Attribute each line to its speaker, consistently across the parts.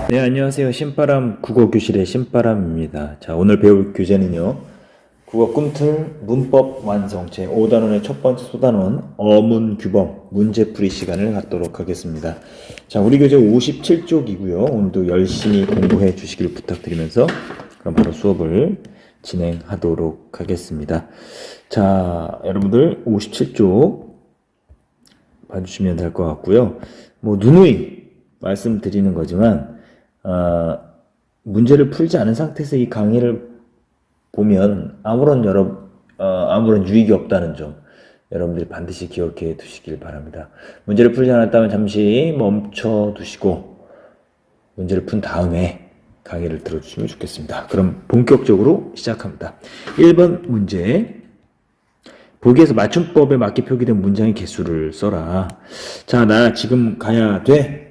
Speaker 1: 네, 안녕하세요. 신바람 국어교실의 신바람입니다. 자, 오늘 배울 교재는요. 국어 꿈틀 문법 완성 제 5단원의 첫 번째 소단원 어문 규범 문제풀이 시간을 갖도록 하겠습니다. 자, 우리 교재 57쪽이고요. 오늘도 열심히 공부해 주시길 부탁드리면서 그럼 바로 수업을 진행하도록 하겠습니다. 자, 여러분들 57쪽 봐주시면 될 것 같고요. 뭐 누누이 말씀드리는 거지만 문제를 풀지 않은 상태에서 이 강의를 보면 아무런 유익이 없다는 점 여러분들이 반드시 기억해 두시길 바랍니다. 문제를 풀지 않았다면 잠시 멈춰 두시고 문제를 푼 다음에 강의를 들어주시면 좋겠습니다. 그럼 본격적으로 시작합니다. 1번 문제. 보기에서 맞춤법에 맞게 표기된 문장의 개수를 써라. 자, 나 지금 가야 돼.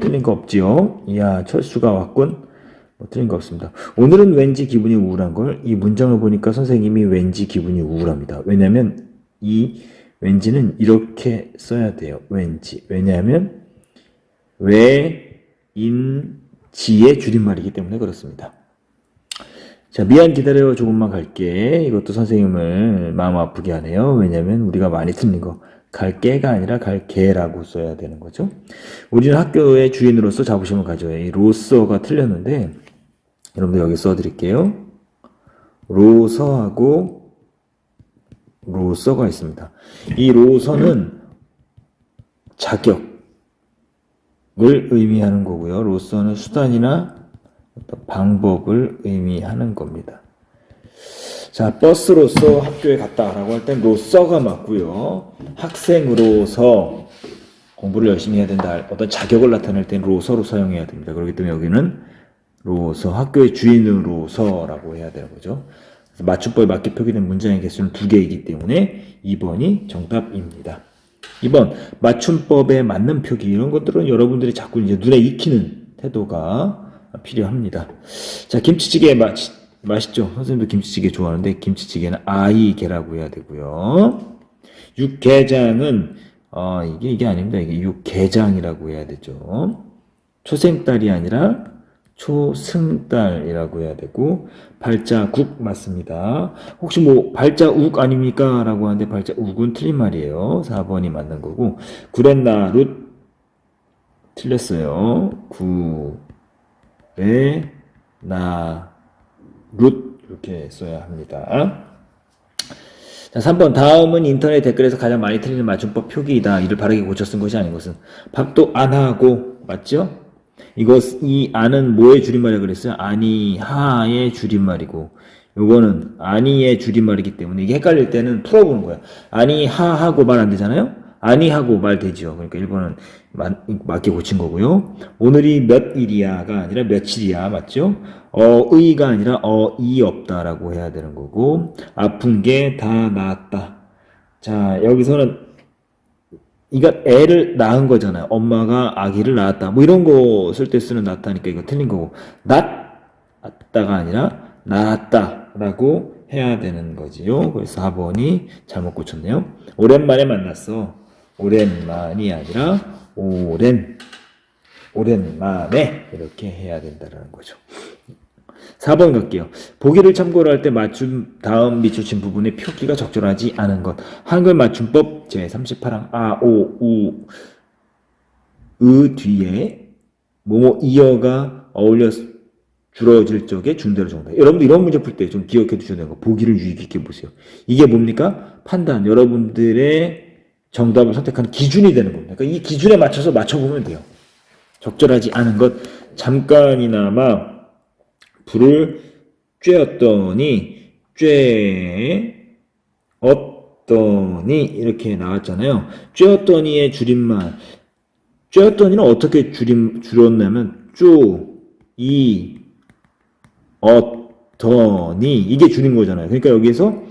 Speaker 1: 틀린 거 없지요? 이야, 철수가 왔군. 틀린 거 없습니다. 오늘은 왠지 기분이 우울한 걸, 이 문장을 보니까 선생님이 왠지 기분이 우울합니다. 왜냐면, 이 왠지는 이렇게 써야 돼요. 왠지. 왜냐하면, 왜인지의 줄임말이기 때문에 그렇습니다. 자, 미안 기다려 조금만 갈게. 이것도 선생님을 마음 아프게 하네요. 왜냐면 우리가 많이 틀린 거. 갈게가 아니라 갈게라고 써야 되는 거죠. 우리는 학교의 주인으로서 자부심을 가져요. 이 로서가 틀렸는데 여러분들 여기 써드릴게요. 로서하고 로서가 있습니다. 이 로서는 자격을 의미하는 거고요. 로서는 수단이나 어떤 방법을 의미하는 겁니다. 자, 버스로서 학교에 갔다라고 할 땐 로서가 맞고요. 학생으로서 공부를 열심히 해야 된다. 어떤 자격을 나타낼 땐 로서로 사용해야 됩니다. 그렇기 때문에 여기는 로서, 학교의 주인으로서라고 해야 되는 거죠. 그래서 맞춤법에 맞게 표기된 문장의 개수는 2개이기 때문에 2번이 정답입니다. 2번, 맞춤법에 맞는 표기. 이런 것들은 여러분들이 자꾸 이제 눈에 익히는 태도가 필요합니다. 자, 김치찌개 맛있죠? 선생님도 김치찌개 좋아하는데 김치찌개는 아이게라고 해야 되고요. 육개장은 이게 아닙니다. 이게 육개장이라고 해야 되죠. 초생딸이 아니라 초승달이라고 해야 되고 발자국 맞습니다. 혹시 뭐 발자욱 아닙니까? 라고 하는데 발자욱은 틀린 말이에요. 4번이 맞는 거고 구렛나룻 틀렸어요. 룻 이렇게 써야 합니다. 자, 3번 다음은 인터넷 댓글에서 가장 많이 틀리는 맞춤법 표기이다. 이를 바르게 고쳐 쓴 것이 아닌 것은 밥도 안 하고 맞죠? 이 안은 뭐의 줄임말이라고 그랬어요? 아니하의 줄임말이고 요거는 아니의 줄임말이기 때문에 이게 헷갈릴 때는 풀어보는 거야. 아니하하고 말 안 되잖아요? 아니하고 말 되죠. 그러니까 1번은 맞게 고친 거고요. 오늘이 몇 일이야가 아니라 며칠이야. 맞죠? 의가 아니라 이 없다라고 해야 되는 거고 아픈 게 다 나았다. 자, 여기서는 이거 애를 낳은 거잖아요. 엄마가 아기를 낳았다. 뭐 이런 거 쓸 때 쓰는 낳다니까 이거 틀린 거고 낳았다가 아니라 낳았다라고 해야 되는 거지요. 그래서 4번이 잘못 고쳤네요. 오랜만에 만났어. 오랜만이 아니라 오랜만에 이렇게 해야 된다는 거죠. 4번 갈게요. 보기를 참고를 할 때 맞춤 다음 밑줄친 부분의 표기가 적절하지 않은 것. 한글 맞춤법 제38항 아, 오, 우, 으 뒤에 뭐뭐 이어가 어울려 줄어질 적에 준대로 정답. 여러분들 이런 문제 풀 때 좀 기억해 두셔야 되는 거. 보기를 유의 깊게 보세요. 이게 뭡니까? 판단. 여러분들의 정답을 선택하는 기준이 되는 겁니다. 그러니까 이 기준에 맞춰서 맞춰보면 돼요. 적절하지 않은 것. 잠깐이나마 불을 쬐었더니 이렇게 나왔잖아요. 쬐었더니의 줄임말. 쬐었더니는 어떻게 줄였냐면 어더니 이게 줄인 거잖아요. 그러니까 여기서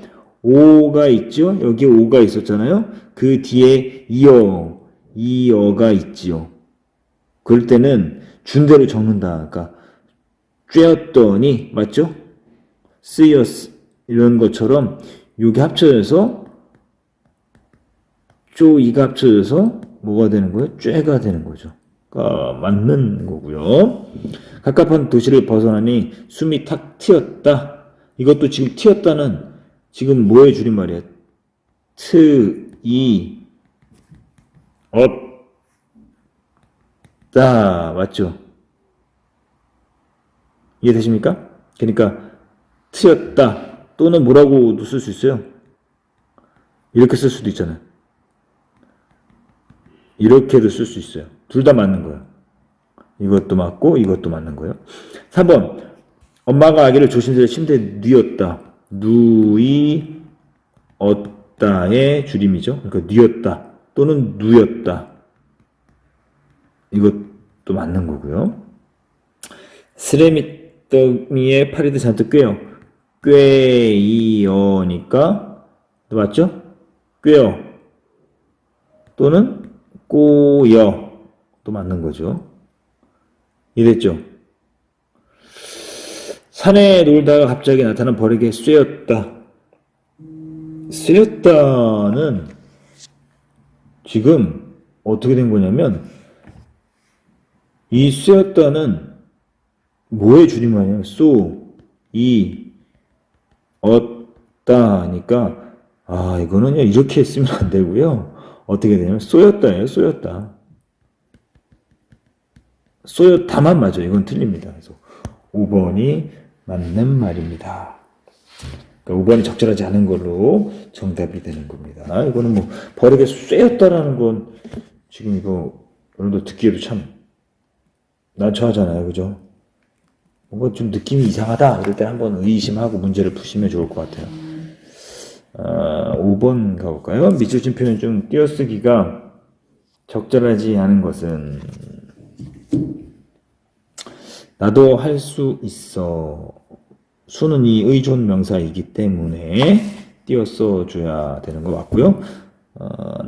Speaker 1: 오가 있죠. 여기에 오가 있었잖아요. 그 뒤에 이어가 있지요. 그럴 때는 준대로 적는다. 그러니까 쬐었더니 맞죠? 쓰였 이런 것처럼 요게 합쳐져서 이가 합쳐져서 뭐가 되는 거예요? 쬐가 되는 거죠. 맞는 거고요. 갑갑한 도시를 벗어나니 숨이 탁 트였다. 이것도 지금 트였다는 지금 뭐의 줄임말이야? 트, 이, 없다. 맞죠? 이해되십니까? 그러니까 트였다 또는 뭐라고도 쓸 수 있어요. 이렇게 쓸 수도 있잖아요. 이렇게도 쓸 수 있어요. 둘 다 맞는 거예요. 이것도 맞고 이것도 맞는 거예요. 3번 엄마가 아기를 조심스레 침대에 뉘었다. 누이었다의 줄임이죠. 그러니까 뉘었다 또는 누였다. 이것도 맞는 거고요. 스레미더미에 파리도 잔뜩 꿰요. 꿰이어니까 맞죠? 꿰어 또는 꼬여 또 맞는 거죠. 이랬죠. 산에 놀다가 갑자기 나타난 벌에게 쇠였다. 쇠였다는 지금 어떻게 된 거냐면 이 쇠였다는 뭐의 줄임말이냐면 었다니까 이거는요 이렇게 쓰면 안 되고요. 어떻게 되냐면 쏘였다예요. 쏘였다. 쏘였다만 맞아요. 이건 틀립니다. 그래서 5번이 맞는 말입니다. 그러니까 5번이 적절하지 않은 걸로 정답이 되는 겁니다. 이거는 뭐 버르게 쏘였다라는 건 지금 이거 오늘도 듣기에도 참 난처하잖아요. 그죠? 뭔가 좀 느낌이 이상하다 이럴 때 한번 의심하고 문제를 푸시면 좋을 것 같아요. 5번 가볼까요? 미쳐진 표현 중 띄어쓰기가 적절하지 않은 것은 나도 할 수 있어. 수는 이 의존 명사이기 때문에 띄어써줘야 되는 거 맞고요.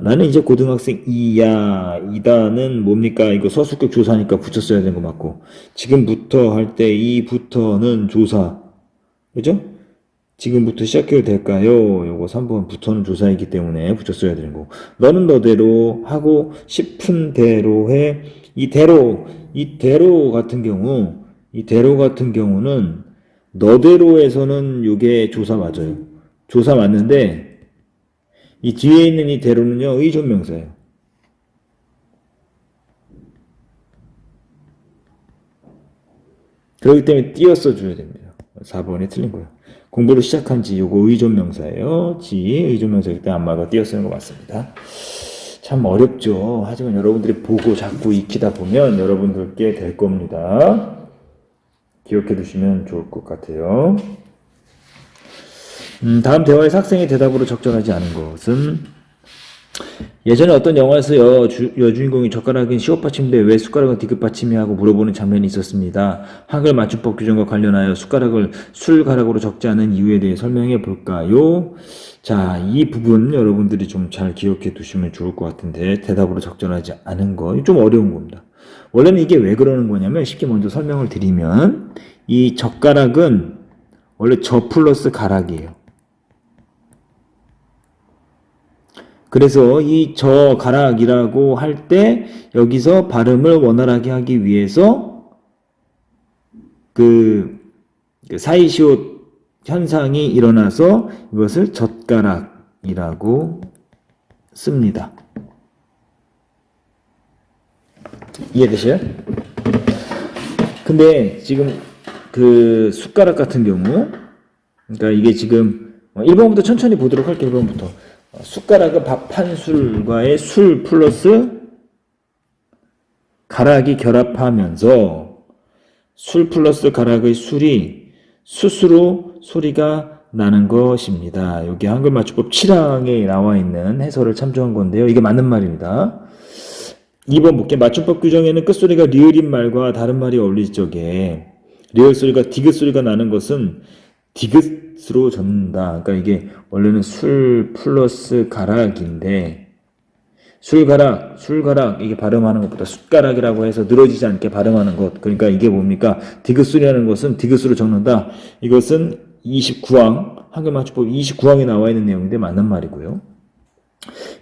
Speaker 1: 나는 이제 고등학생이야. 이다는 뭡니까? 이거 서술격 조사니까 붙였어야 되는 거 맞고. 지금부터 할 때 이부터는 조사. 그죠? 지금부터 시작해도 될까요? 요거 3번 부터는 조사이기 때문에 붙였어야 되는 거. 너는 너대로 하고 싶은 대로 해. 이 대로 같은 경우는 너대로에서는 요게 조사 맞아요. 조사 맞는데 이 뒤에 있는 이 대로는요 의존명사예요. 그렇기 때문에 띄어써 줘야 됩니다. 4번이 틀린 거예요. 공부를 시작한 지 요거 의존명사예요. 지 의존명사이기 때문에 안마가 띄어쓰는 거 맞습니다. 참 어렵죠. 하지만 여러분들이 보고 자꾸 익히다 보면 여러분들께 될 겁니다. 기억해 두시면 좋을 것 같아요. 다음 대화에서 학생의 대답으로 적절하지 않은 것은 예전에 어떤 영화에서 여주인공이 젓가락은 시옷받침인데 왜 숟가락은 디귿받침이하고 물어보는 장면이 있었습니다. 한글 맞춤법 규정과 관련하여 숟가락을 술가락으로 적지 않은 이유에 대해 설명해 볼까요? 자, 이 부분 여러분들이 좀 잘 기억해 두시면 좋을 것 같은데 대답으로 적절하지 않은 거 좀 어려운 겁니다. 원래는 이게 왜 그러는 거냐면 쉽게 먼저 설명을 드리면 이 젓가락은 원래 저 플러스 가락이에요. 그래서 이 저 가락이라고 할 때 여기서 발음을 원활하게 하기 위해서 그 사이시옷 현상이 일어나서 이것을 젓가락이라고 씁니다. 이해되셔요? 근데 지금 그 숟가락 같은 경우 그러니까 이게 지금 1번부터 천천히 보도록 할게요. 1번부터 숟가락은 밥 한 술과의 술 플러스 가락이 결합하면서 술 플러스 가락의 술이 숯으로 소리가 나는 것입니다. 여기 한글 맞춤법 7항에 나와 있는 해설을 참조한 건데요. 이게 맞는 말입니다. 2번 볼게요. 맞춤법 규정에는 끝소리가 리을인 말과 다른 말이 어울릴 적에 리을 소리가 디귿 소리가 나는 것은 디귿으로 젖는다. 그러니까 이게 원래는 술 플러스 가락인데 술가락 이게 발음하는 것보다 숟가락이라고 해서 늘어지지 않게 발음하는 것. 그러니까 이게 뭡니까? 디귿 소리라는 것은 디귿으로 적는다. 이것은 29항 한글 맞춤법 29항에 나와 있는 내용인데 맞는 말이고요.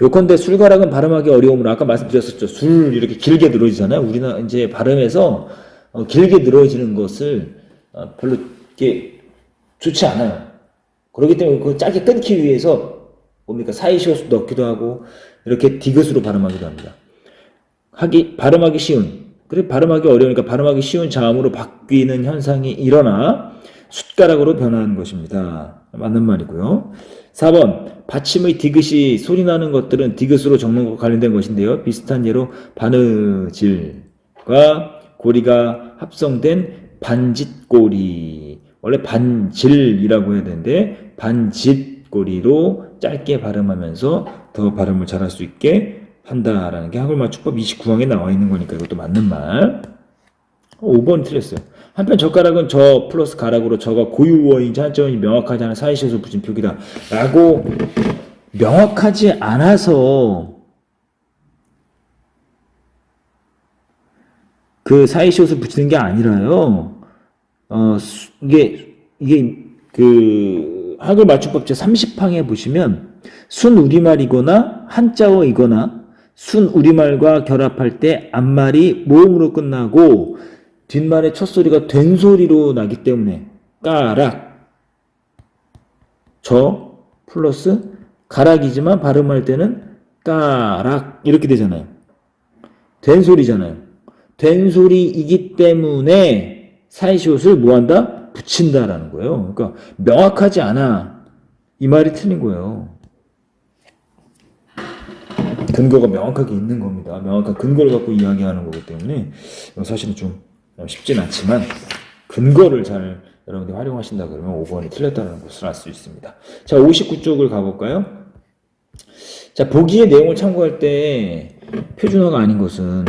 Speaker 1: 요컨대 술가락은 발음하기 어려우므로 아까 말씀드렸었죠. 술 이렇게 길게 늘어지잖아요. 우리는 이제 발음에서 길게 늘어지는 것을 별로 이게 좋지 않아요. 그렇기 때문에 그 짧게 끊기 위해서 뭡니까 사이시옷 넣기도 하고 이렇게 디귿으로 발음하기도 합니다. 발음하기 쉬운 그래 발음하기 어려우니까 발음하기 쉬운 자음으로 바뀌는 현상이 일어나 숫가락으로 변하는 것입니다. 맞는 말이고요. 4번 받침의 디귿이 소리나는 것들은 디귿으로 적는 것과 관련된 것인데요. 비슷한 예로 바느질과 고리가 합성된 반짓고리 원래 반질이라고 해야 되는데 반짓고리로 짧게 발음하면서 더 발음을 잘할 수 있게 한다라는 게 한글맞춤법 29항에 나와 있는 거니까 이것도 맞는 말. 5번 틀렸어요. 한편 젓가락은 저 플러스 가락으로 저가 고유어인지 한자어인지 명확하지 않은 사이시옷을 붙인 표기다 라고 명확하지 않아서 그 사이시옷을 붙이는 게 아니라요. 이게 그 한글 맞춤법 제 30항에 보시면 순 우리말이거나 한자어이거나 순 우리말과 결합할 때 앞말이 모음으로 끝나고 뒷말의 첫 소리가 된 소리로 나기 때문에 까락 저 플러스 가락이지만 발음할 때는 까락 이렇게 되잖아요. 된 소리잖아요. 된 소리이기 때문에 사이시옷을 뭐한다? 붙인다라는 거예요. 그러니까 명확하지 않아. 이 말이 틀린 거예요. 근거가 명확하게 있는 겁니다. 명확한 근거를 갖고 이야기하는 거기 때문에 사실은 좀 쉽진 않지만 근거를 잘 여러분들이 활용하신다 그러면 5번이 틀렸다는 것을 알 수 있습니다. 자, 59쪽을 가볼까요? 자, 보기의 내용을 참고할 때 표준어가 아닌 것은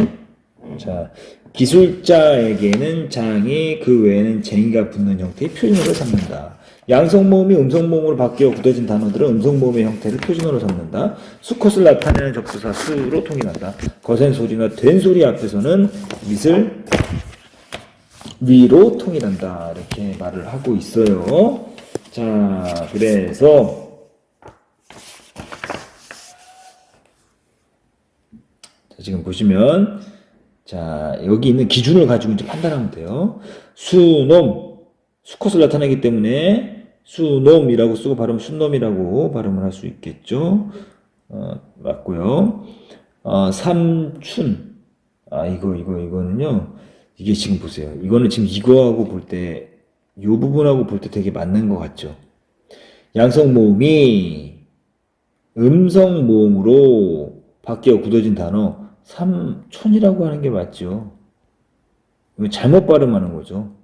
Speaker 1: 자, 기술자에게는 장이 그 외에는 쟁이가 붙는 형태의 표준어를 삼는다. 양성모음이 음성모음으로 바뀌어 굳어진 단어들은 음성모음의 형태를 표준어로 삼는다. 수컷을 나타내는 접수사 수로 통일한다. 거센 소리나 된 소리 앞에서는 밑을 위로 통일한다. 이렇게 말을 하고 있어요. 자, 그래서 자, 지금 보시면 자, 여기 있는 기준을 가지고 이제 판단하면 돼요. 수놈, 수컷을 나타내기 때문에 수놈이라고 쓰고 발음 순놈이라고 발음을 할 수 있겠죠. 맞고요. 삼춘. 이거는요. 이게 지금 보세요. 이거는 지금 이거하고 볼 때, 이 부분하고 볼 때 되게 맞는 것 같죠. 양성 모음이 음성 모음으로 바뀌어 굳어진 단어 삼촌이라고 하는 게 맞죠. 이거 잘못 발음하는 거죠.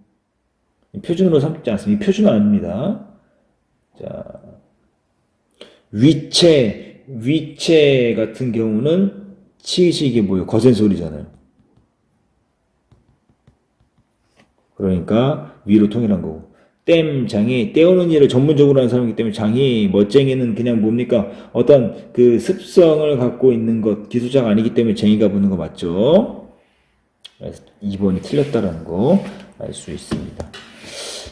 Speaker 1: 표준으로 삼지 않습니다. 이 표준어 아닙니다. 자, 위체 같은 경우는 치읓이 이게 뭐예요? 거센 소리잖아요. 그러니까 위로 통일한 거고. 땜장이 떼우는 일을 전문적으로 하는 사람이기 때문에 장이 멋쟁이는 그냥 뭡니까? 어떤 그 습성을 갖고 있는 것 기술자가 아니기 때문에 쟁이가 붙는 거 맞죠? 2번이 틀렸다라는 거 알 수 있습니다.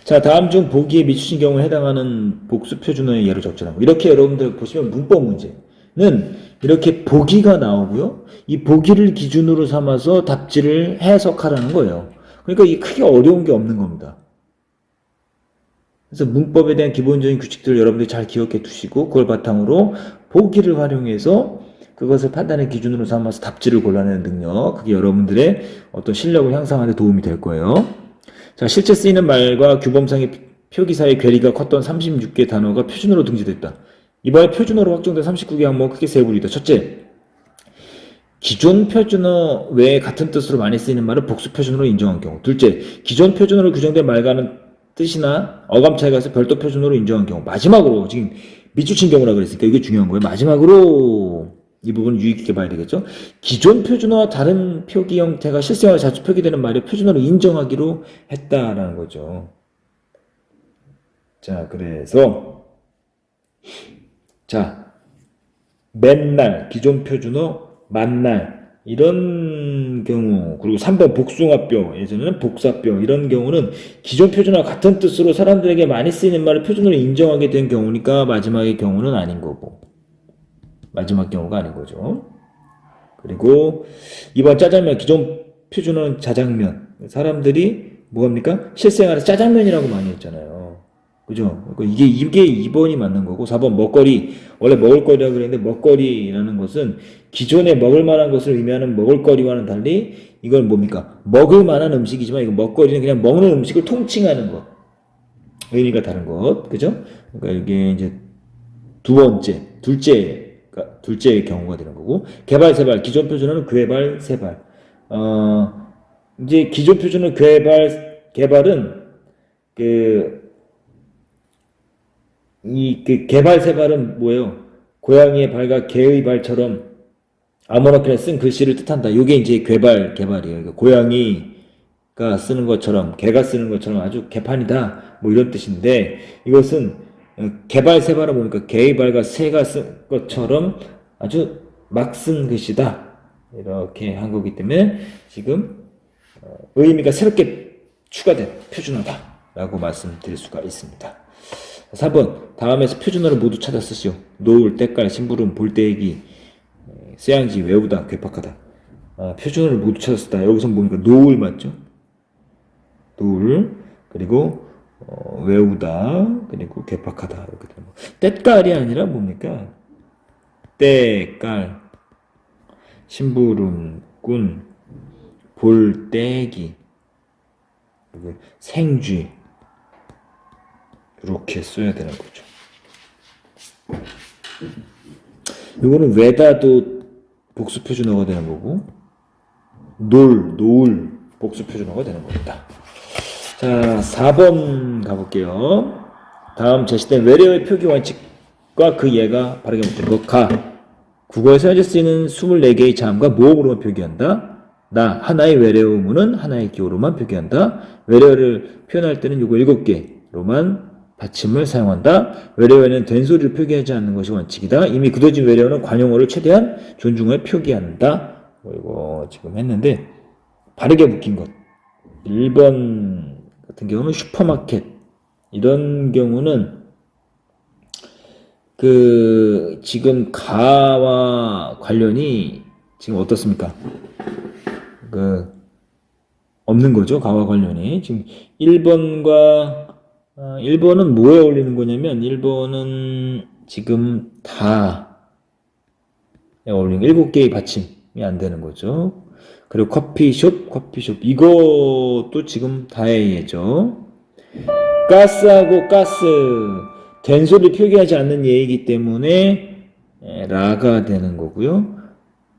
Speaker 1: 자, 다음 중 보기에 미추신 경우에 해당하는 복수 표준어의 예를 적절한 거. 이렇게 여러분들 보시면 문법 문제는 이렇게 보기가 나오고요. 이 보기를 기준으로 삼아서 답지를 해석하라는 거예요. 그러니까 이게 크게 어려운 게 없는 겁니다. 그래서 문법에 대한 기본적인 규칙들을 여러분들이 잘 기억해 두시고 그걸 바탕으로 보기를 활용해서 그것을 판단의 기준으로 삼아서 답지를 골라내는 능력, 그게 여러분들의 어떤 실력을 향상하는 데 도움이 될 거예요. 자, 실제 쓰이는 말과 규범상의 표기 사이의 괴리가 컸던 36개 단어가 표준어로 등재됐다. 이번에 표준어로 확정된 39개 항목은 크게 세 부류다. 첫째, 기존 표준어 외에 같은 뜻으로 많이 쓰이는 말을 복수 표준어로 인정한 경우. 둘째, 기존 표준어로 규정된 말과는 뜻이나 어감 차이가 있어 별도 표준어로 인정한 경우. 마지막으로 지금 미추친 경우라 그랬으니까 이게 중요한 거예요. 마지막으로 이 부분 유의 깊게 봐야 되겠죠. 기존 표준어와 다른 표기 형태가 실생활에 자주 표기되는 말을 표준어로 인정하기로 했다라는 거죠. 자, 그래서 자, 맨날 기존 표준어 만날 이런 경우, 그리고 3번 복숭아뼈, 예전에는 복사뼈 이런 경우는 기존 표준어와 같은 뜻으로 사람들에게 많이 쓰이는 말을 표준어로 인정하게 된 경우니까 마지막의 경우는 아닌 거고. 마지막 경우가 아닌 거죠. 그리고 이번 짜장면 기존 표준어는 자장면. 사람들이 뭐합니까? 실생활에 짜장면이라고 많이 했잖아요. 그죠? 그러니까 이게 2번이 맞는 거고 4번 먹거리. 원래 먹을거리라고 그랬는데 먹거리라는 것은 기존에 먹을 만한 것을 의미하는 먹을거리와는 달리 이건 뭡니까? 먹을 만한 음식이지만 이거 먹거리는 그냥 먹는 음식을 통칭하는 것. 의미가 다른 것. 그죠? 그러니까 이게 이제 둘째의 경우가 되는 거고, 개발, 세발, 기존 표준어는 괴발, 세발. 이제 기존 표준어 개발은, 그 개발, 세발은 뭐예요? 고양이의 발과 개의 발처럼 아무렇게나 쓴 글씨를 뜻한다. 요게 이제 개발이에요. 그러니까 고양이가 쓰는 것처럼, 개가 쓰는 것처럼 아주 개판이다. 뭐 이런 뜻인데, 이것은 개발 세발은 보니까 개의 발과 새가 쓴 것처럼 아주 막 쓴 글씨다. 이렇게 한 거기 때문에 지금 의미가 새롭게 추가된 표준어다. 라고 말씀드릴 수가 있습니다. 4번 다음에서 표준어를 모두 찾아 쓰시오. 노을, 때깔, 심부름, 볼때기, 쇠양지, 외우다, 괴팍하다. 표준어를 모두 찾았다. 여기서 보니까 노을 맞죠? 노을, 그리고 외우다, 그리고 괴팍하다. 이렇게 되는 거. 때깔이 아니라 뭡니까? 때깔, 심부름꾼, 볼때기, 생쥐. 이렇게 써야 되는 거죠. 이거는 외다도 복수 표준어가 되는 거고, 노을 복수 표준어가 되는 겁니다. 자, 4번 가볼게요. 다음 제시된 외래어의 표기 원칙과 그 예가 바르게 묶인 것. 국어에서 현재 쓰이는 24개의 자음과 모음으로만 표기한다. 하나의 외래어 의문은 하나의 기호로만 표기한다. 외래어를 표현할 때는 요거 7개로만 받침을 사용한다. 외래어에는 된소리를 표기하지 않는 것이 원칙이다. 이미 굳어진 외래어는 관용어를 최대한 존중해 표기한다. 이거 지금 했는데 바르게 묶인 것. 1번 같은 경우는 슈퍼마켓. 이런 경우는 지금 가와 관련이 지금 어떻습니까? 없는 거죠. 가와 관련이. 지금 1번은 뭐에 어울리는 거냐면 1번은 지금 다에 어울리는 7개의 받침이 안 되는 거죠. 그리고 커피숍. 이것도 지금 다의 예죠. 가스하고 가스. 된소리를 표기하지 않는 예이기 때문에 라가 되는 거고요.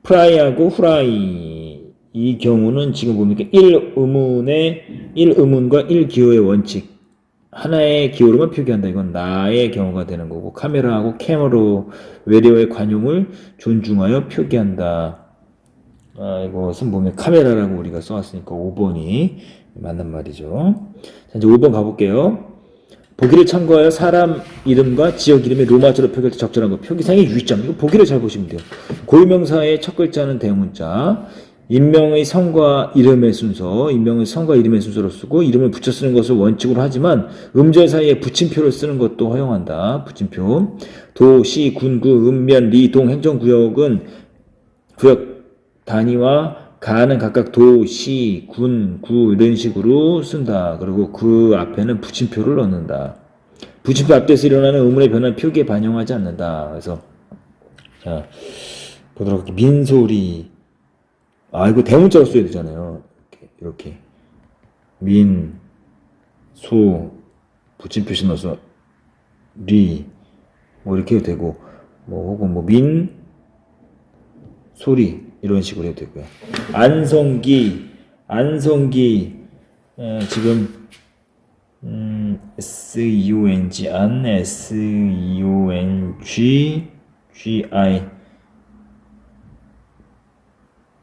Speaker 1: 프라이하고 후라이. 이 경우는 지금 뭡니까? 1음문과 1기호의 원칙. 하나의 기호로만 표기한다. 이건 나의 경우가 되는 거고, 카메라하고 캐머로 외래어의 관용을 존중하여 표기한다. 이것은 보면 카메라라고 우리가 써왔으니까 5번이 맞는 말이죠. 자, 이제 5번 가볼게요. 보기를 참고하여 사람 이름과 지역 이름의 로마자로 표기할 때 적절한 거. 표기상의 유의점. 이거 보기를 잘 보시면 돼요. 고유명사의 첫 글자는 대문자. 인명의 성과 이름의 순서로 쓰고 이름을 붙여 쓰는 것을 원칙으로 하지만 음절 사이에 붙임표를 쓰는 것도 허용한다. 붙임표. 도, 시, 군, 구, 면, 리, 동 행정구역은 구역 단위와 가는 각각 도, 시, 군, 구 이런 식으로 쓴다. 그리고 그 앞에는 붙임표를 넣는다. 붙임표 앞에서 일어나는 의문의 변화는 표기에 반영하지 않는다. 그래서 자 보도록 할게요. 민소리. 이거 대문자로 써야 되잖아요. 이렇게. 민, 소, 붙임표시 넣어서 리, 뭐 이렇게 해도 되고, 혹은 민, 소리, 이런 식으로 해도 되고요. 안성기, 지금, SEONG, SEONG,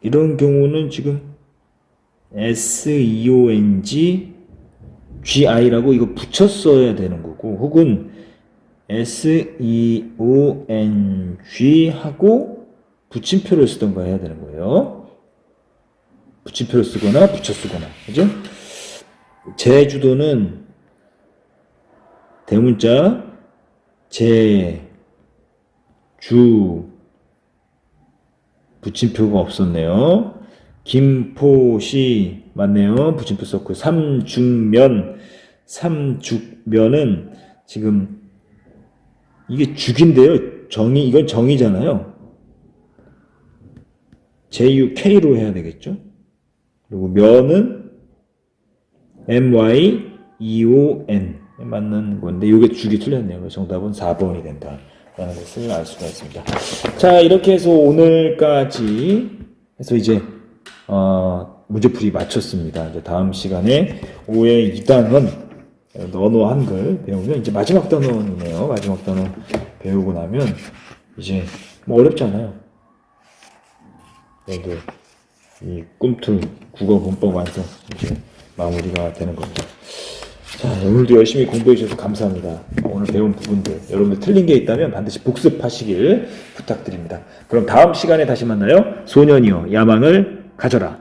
Speaker 1: 이런 경우는 지금 SEONGGI라고 이거 붙였어야 되는 거고, 혹은 SEONG 하고 붙임표를 쓰던가 해야 되는 거예요. 붙임표를 쓰거나 붙여 쓰거나. 그죠? 제주도는 대문자 제, 주, 붙임표가 없었네요. 김포시 맞네요. 붙임표 썼고 삼죽면은 지금 이게 죽인데요. 정의 이건 정의잖아요. JUK로 해야 되겠죠. 그리고 면은 MYEON 맞는 건데 이게 죽이 틀렸네요. 정답은 4번이 된다 라는 것을 알 수가 있습니다. 자, 이렇게 해서 오늘까지 해서 이제 문제풀이 마쳤습니다. 이제 다음 시간에 5의 2단원 언어 한글 배우면 이제 마지막 단원이네요. 마지막 단원 배우고 나면 이제 뭐 어렵잖아요. 그래도 이 꿈틀 국어 문법 완성 이제 마무리가 되는 겁니다. 자, 오늘도 열심히 공부해 주셔서 감사합니다. 오늘 배운 부분들 여러분들 틀린 게 있다면 반드시 복습하시길 부탁드립니다. 그럼 다음 시간에 다시 만나요. 소년이여 야망을 가져라.